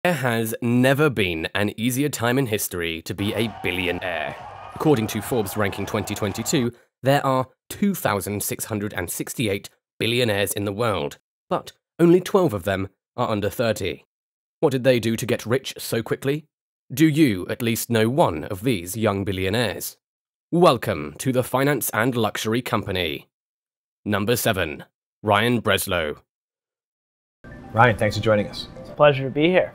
There has never been an easier time in history to be a billionaire. According to Forbes ranking 2022, there are 2,668 billionaires in the world, but only 12 of them are under 30. What did they do to get rich so quickly? Do you at least know one of these young billionaires? Welcome to the Finance and Luxury Company. Number 7. Ryan Breslow. Ryan, thanks for joining us. It's a pleasure to be here.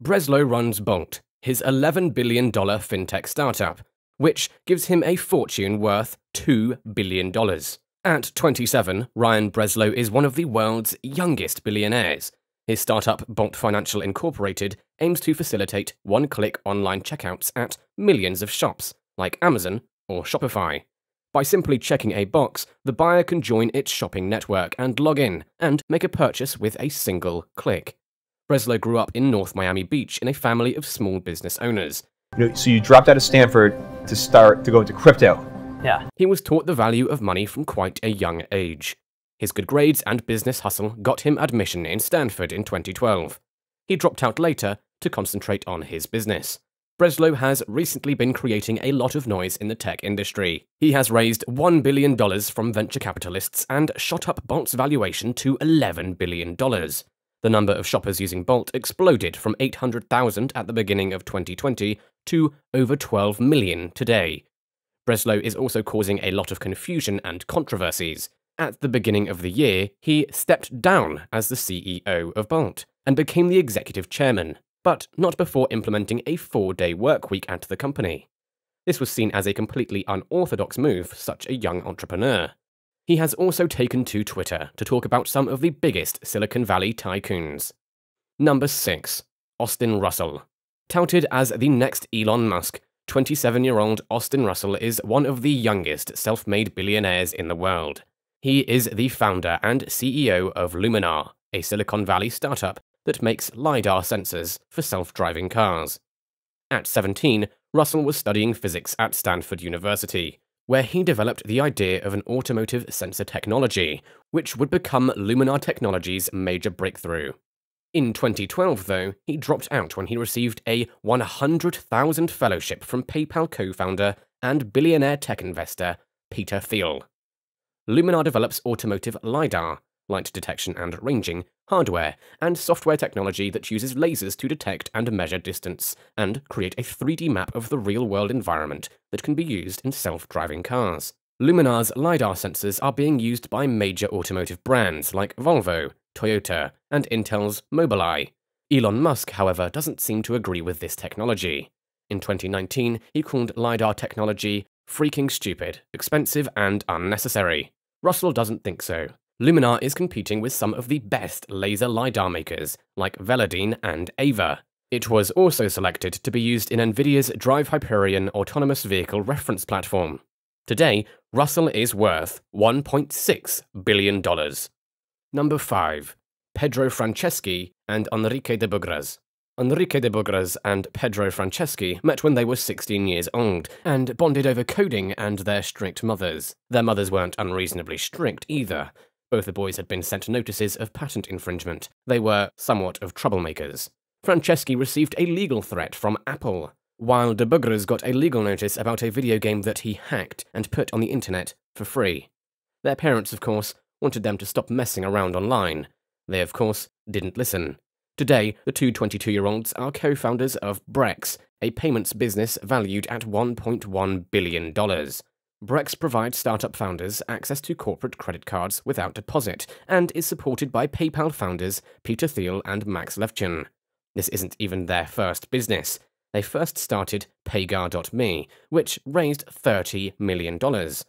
Breslow runs Bolt, his $11 billion fintech startup, which gives him a fortune worth $2 billion. At 27, Ryan Breslow is one of the world's youngest billionaires. His startup, Bolt Financial Incorporated, aims to facilitate one-click online checkouts at millions of shops, like Amazon or Shopify. By simply checking a box, the buyer can join its shopping network and log in and make a purchase with a single click. Breslow grew up in North Miami Beach in a family of small business owners. So you dropped out of Stanford to go into crypto. Yeah. He was taught the value of money from quite a young age. His good grades and business hustle got him admission in Stanford in 2012. He dropped out later to concentrate on his business. Breslow has recently been creating a lot of noise in the tech industry. He has raised $1 billion from venture capitalists and shot up Bolt's valuation to $11 billion. The number of shoppers using Bolt exploded from 800,000 at the beginning of 2020 to over 12 million today. Breslow is also causing a lot of confusion and controversies. At the beginning of the year, he stepped down as the CEO of Bolt and became the executive chairman, but not before implementing a 4-day workweek at the company. This was seen as a completely unorthodox move for such a young entrepreneur. He has also taken to Twitter to talk about some of the biggest Silicon Valley tycoons. Number 6. Austin Russell. Touted as the next Elon Musk, 27-year-old Austin Russell is one of the youngest self-made billionaires in the world. He is the founder and CEO of Luminar, a Silicon Valley startup that makes LiDAR sensors for self-driving cars. At 17, Russell was studying physics at Stanford University, where he developed the idea of an automotive sensor technology, which would become Luminar Technologies' major breakthrough. In 2012, though, he dropped out when he received a $100,000 fellowship from PayPal co-founder and billionaire tech investor Peter Thiel. Luminar develops automotive LiDAR, light detection and ranging, hardware, and software technology that uses lasers to detect and measure distance, and create a 3D map of the real-world environment that can be used in self-driving cars. Luminar's LiDAR sensors are being used by major automotive brands like Volvo, Toyota, and Intel's Mobileye. Elon Musk, however, doesn't seem to agree with this technology. In 2019, he called LiDAR technology freaking stupid, expensive, and unnecessary. Russell doesn't think so. Luminar is competing with some of the best laser LiDAR makers, like Velodyne and Ava. It was also selected to be used in NVIDIA's Drive Hyperion autonomous vehicle reference platform. Today, Russell is worth $1.6 billion. Number 5. Pedro Franceschi and Enrique de Bugras. Enrique de Bugras and Pedro Franceschi met when they were 16 years old and bonded over coding and their strict mothers. Their mothers weren't unreasonably strict either. Both the boys had been sent notices of patent infringement. They were somewhat of troublemakers. Franceschi received a legal threat from Apple, while de Bugras got a legal notice about a video game that he hacked and put on the internet for free. Their parents, of course, wanted them to stop messing around online. They, of course, didn't listen. Today, the two 22-year-olds are co-founders of Brex, a payments business valued at $1.1 billion. Brex provides startup founders access to corporate credit cards without deposit, and is supported by PayPal founders Peter Thiel and Max Levchin. This isn't even their first business. They first started Paygar.me, which raised $30 million.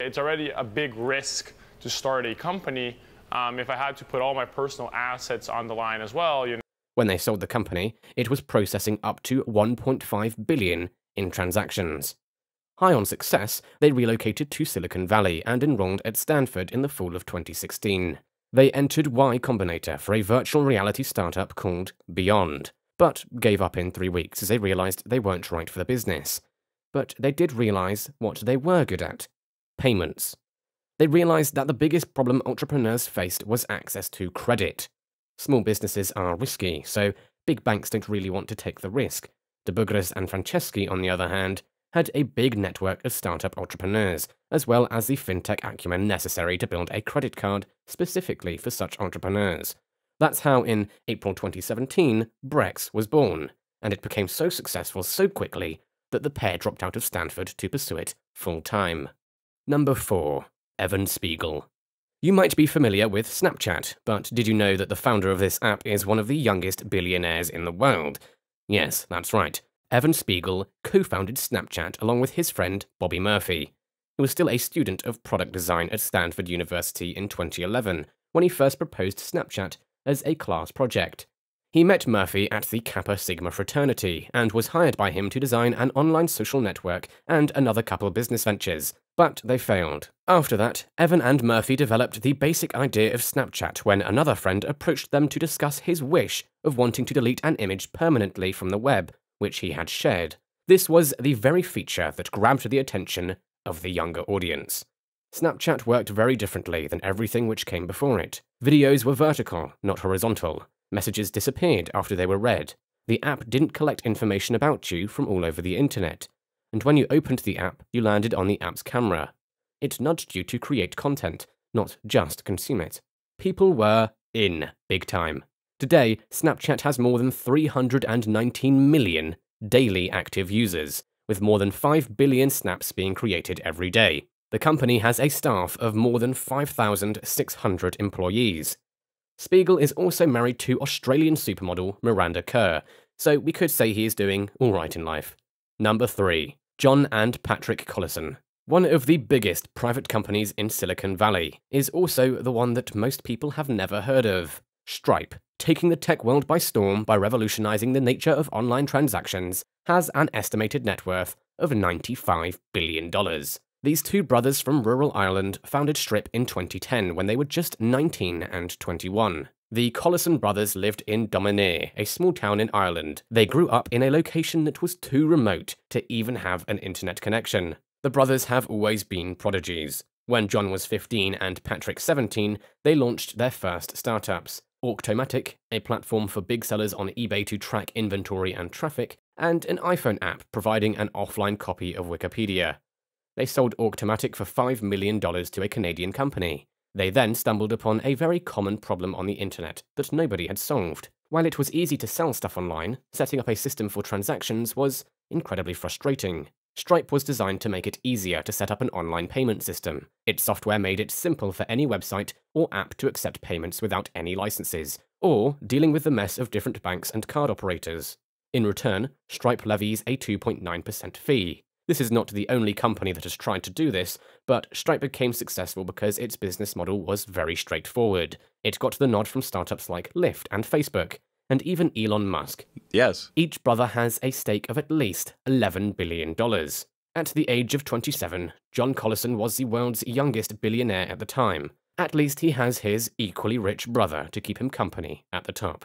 It's already a big risk to start a company. If I had to put all my personal assets on the line as well, When they sold the company, it was processing up to $1.5 billion in transactions. High on success, they relocated to Silicon Valley and enrolled at Stanford in the fall of 2016. They entered Y Combinator for a virtual reality startup called Beyond, but gave up in 3 weeks as they realized they weren't right for the business. But they did realize what they were good at: payments. They realized that the biggest problem entrepreneurs faced was access to credit. Small businesses are risky, so Big banks don't really want to take the risk. DeBugras and Franceschi, on the other hand, had a big network of startup entrepreneurs, as well as the fintech acumen necessary to build a credit card specifically for such entrepreneurs. That's how in April 2017, Brex was born, and it became so successful so quickly that the pair dropped out of Stanford to pursue it full-time. Number 4. Evan Spiegel. You might be familiar with Snapchat, but did you know that the founder of this app is one of the youngest billionaires in the world? Yes, that's right. Evan Spiegel co-founded Snapchat along with his friend Bobby Murphy. He was still a student of product design at Stanford University in 2011 when he first proposed Snapchat as a class project. He met Murphy at the Kappa Sigma fraternity and was hired by him to design an online social network and another couple business ventures, but they failed. After that, Evan and Murphy developed the basic idea of Snapchat when another friend approached them to discuss his wish of wanting to delete an image permanently from the web, which he had shared. This was the very feature that grabbed the attention of the younger audience. Snapchat worked very differently than everything which came before it. Videos were vertical, not horizontal. Messages disappeared after they were read. The app didn't collect information about you from all over the internet. And when you opened the app, you landed on the app's camera. It nudged you to create content, not just consume it. People were in big time. Today, Snapchat has more than 319 million daily active users, with more than 5 billion snaps being created every day. The company has a staff of more than 5,600 employees. Spiegel is also married to Australian supermodel Miranda Kerr, so we could say he is doing alright in life. Number 3. John and Patrick Collison. One of the biggest private companies in Silicon Valley is also the one that most people have never heard of. Stripe, taking the tech world by storm by revolutionizing the nature of online transactions, has an estimated net worth of $95 billion. These two brothers from rural Ireland founded Stripe in 2010 when they were just 19 and 21. The Collison brothers lived in Domineer, a small town in Ireland. They grew up in a location that was too remote to even have an internet connection. The brothers have always been prodigies. When John was 15 and Patrick 17, they launched their first startups. Auctomatic, a platform for big sellers on eBay to track inventory and traffic, and an iPhone app providing an offline copy of Wikipedia. They sold Auctomatic for $5 million to a Canadian company. They then stumbled upon a very common problem on the internet that nobody had solved. While it was easy to sell stuff online, setting up a system for transactions was incredibly frustrating. Stripe was designed to make it easier to set up an online payment system. Its software made it simple for any website or app to accept payments without any licenses, or dealing with the mess of different banks and card operators. In return, Stripe levies a 2.9% fee. This is not the only company that has tried to do this, but Stripe became successful because its business model was very straightforward. It got the nod from startups like Lyft and Facebook, and even Elon Musk. Yes. Each brother has a stake of at least $11 billion. At the age of 27, John Collison was the world's youngest billionaire at the time. At least he has his equally rich brother to keep him company at the top.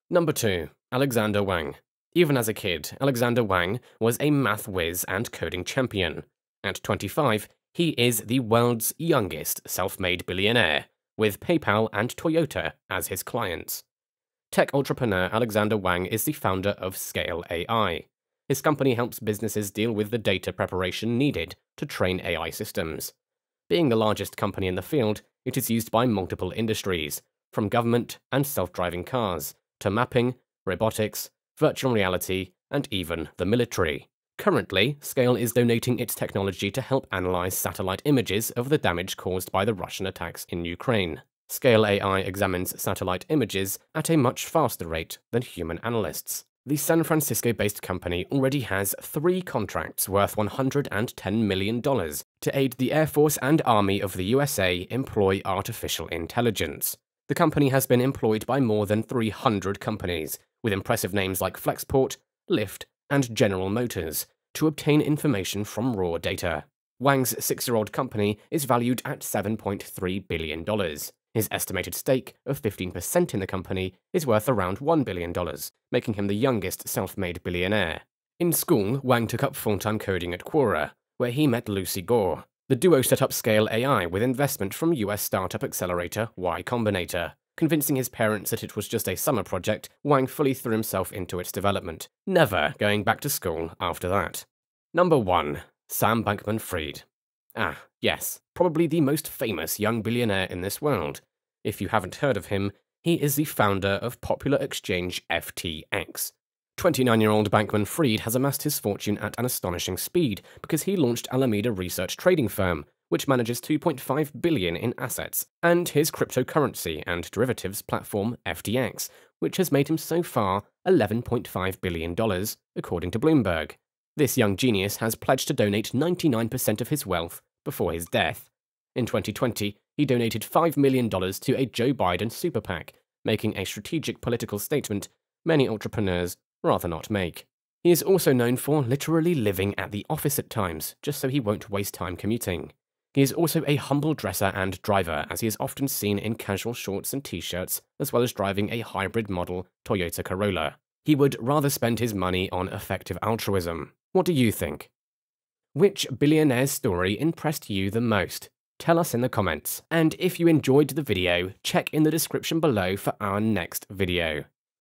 Number 2. Alexander Wang. Even as a kid, Alexander Wang was a math whiz and coding champion. At 25, he is the world's youngest self-made billionaire, with PayPal and Toyota as his clients. Tech entrepreneur Alexander Wang is the founder of Scale AI. His company helps businesses deal with the data preparation needed to train AI systems. Being the largest company in the field, it is used by multiple industries, from government and self-driving cars, to mapping, robotics, virtual reality, and even the military. Currently, Scale is donating its technology to help analyze satellite images of the damage caused by the Russian attacks in Ukraine. Scale AI examines satellite images at a much faster rate than human analysts. The San Francisco-based company already has 3 contracts worth $110 million to aid the Air Force and Army of the USA employ artificial intelligence. The company has been employed by more than 300 companies, with impressive names like Flexport, Lyft, and General Motors, to obtain information from raw data. Wang's 6-year-old company is valued at $7.3 billion. His estimated stake of 15% in the company is worth around $1 billion, making him the youngest self-made billionaire. In school, Wang took up full-time coding at Quora, where he met Lucy Gore. The duo set up Scale AI with investment from US startup accelerator Y Combinator. Convincing his parents that it was just a summer project, Wang fully threw himself into its development, never going back to school after that. Number 1. Sam Bankman-Fried. Ah, yes, probably the most famous young billionaire in this world. If you haven't heard of him, he is the founder of popular exchange FTX. 29-year-old Bankman-Fried has amassed his fortune at an astonishing speed because he launched Alameda Research trading firm, which manages $2.5 billion in assets, and his cryptocurrency and derivatives platform FTX, which has made him so far $11.5 billion, according to Bloomberg. This young genius has pledged to donate 99% of his wealth before his death. In 2020, he donated $5 million to a Joe Biden super PAC, making a strategic political statement many entrepreneurs rather not make. He is also known for literally living at the office at times, just so he won't waste time commuting. He is also a humble dresser and driver, as he is often seen in casual shorts and t-shirts, as well as driving a hybrid model Toyota Corolla. He would rather spend his money on effective altruism. What do you think? Which billionaire's story impressed you the most? Tell us in the comments. And if you enjoyed the video, check in the description below for our next video.